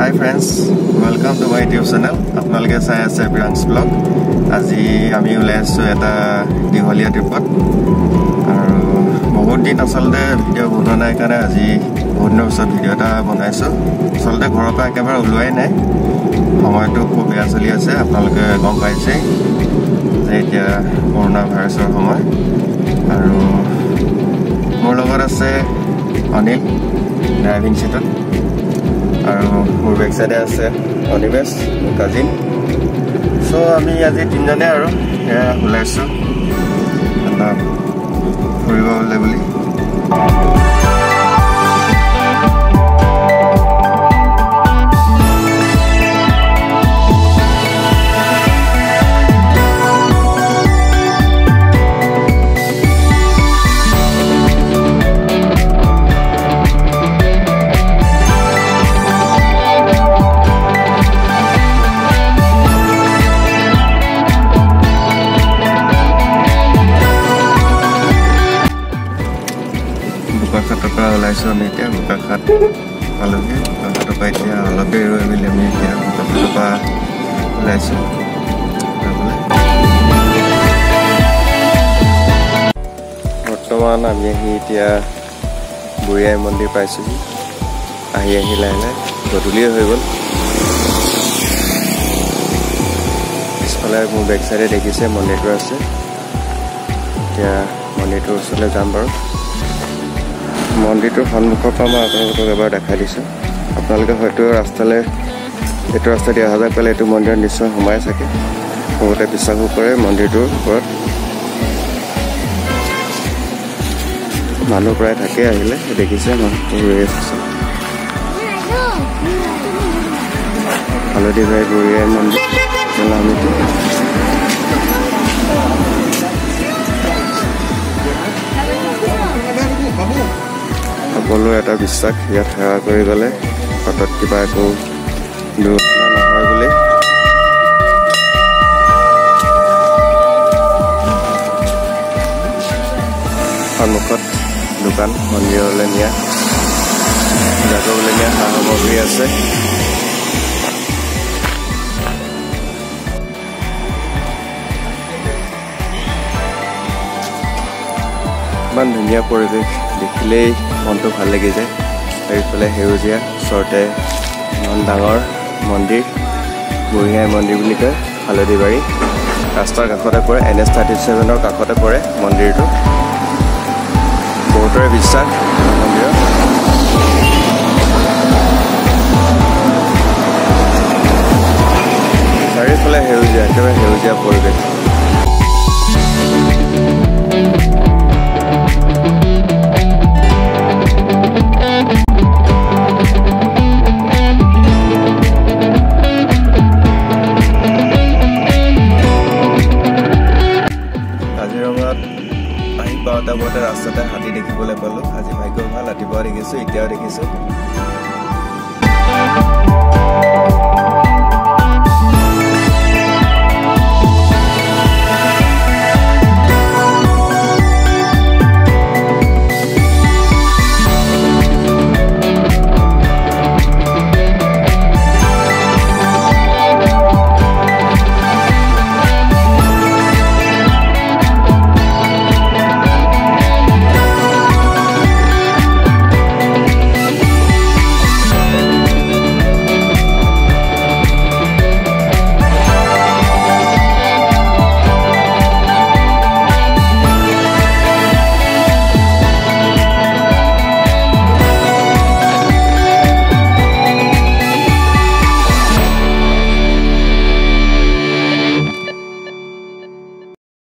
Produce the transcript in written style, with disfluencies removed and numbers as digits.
Hi friends, welcome to my YouTube channel. আপোনালোকে চাই আছে ব্ৰাংছ ব্লগ। আজি আমি ওলাই আছো এটা দিঘলীয়া ট্ৰিপত আৰু বহুত দিন আসলতে ভিডিঅ' বনোৱা নাই কাৰণে আজি বহুত দিনৰ পিছত ভিডিঅ' এটা বনাইছো। আসলতে ঘৰৰ পৰা একেবাৰে ওলোৱাই নাই, সময়টো খুব বেয়া চলি আছে। আপোনালোকে গম পাইছে যে এতিয়া কৰোণা ভাইৰাছৰ সময় আৰু মোৰ লগত আছে অনিল ড্ৰাইভিং চিটত আৰু মোৰ বেক সাইডে আছে অনিমেশ কাজিন। সো আমি আজি তিনজনে আৰু ওলাইছো ফুৰিব বুলি। বোকাখাটৰ পৰা ওলাইছোঁ আমি এতিয়া। বোকাখাট পালোহি। বোকাখাটৰ পৰা এতিয়া অলপে ৰৈ মেলি আমি এতিয়া বোকাখাটৰ পৰা ওলাইছোঁ। বৰ্তমান আমি আহি এতিয়া বুঢ়ীআই মন্দিৰ পাইছোঁহি। আহি লাহে লাহে গধূলিয়ে হৈ গ'ল। পিছফালে মোৰ বেক চাইডে দেখিছে মন্দিৰটো আছে। এতিয়া মন্দিৰটোৰ ওচৰলৈ যাম বাৰু। মন্দিৰটোৰ সন্মুখৰ পৰা মই আপোনালোকক এবাৰ দেখাই দিছোঁ। আপোনালোকে হয়তো এইটো ৰাস্তা দি অহা যোৱা কৰিলে এইটো মন্দিৰত নিশ্চয় সোমাই চাগে। বহুতে বিশ্বাসো কৰে মন্দিৰটোৰ ওপৰত। মানুহ প্ৰায় থাকে আহিলে দেখিছে মানুহটো ৰৈ আছে। হালধি ভাই বুঢ়ীআই মন্দিৰ সকলো এটা বিশ্বাস, ইয়াত সেৱা কৰি গ'লে হাতত কিবা একো দুৰ্ঘটনা নহয় বুলি। সন্মুখত দোকান, মন্দিৰলৈ নিয়া যাবলৈ নিয়া সা সামগ্ৰী আছে। ইমান ধুনীয়া পৰিৱেশ, দেখিলেই মনটো ভাল লাগি যায়। চাৰিওফালে সেউজীয়া, ওচৰতে ইমান ডাঙৰ মন্দিৰ, বুঢ়ীআই মন্দিৰ বুলি কয়, হালধিবাৰী। ৰাস্তাৰ কাষতে পৰে, NH 37ৰ কাষতে পৰে মন্দিৰটো। বহুতৰে বিশ্বাস মন্দিৰত। চাৰিওফালে সেউজীয়া, একেবাৰে সেউজীয়া পৰিৱেশ।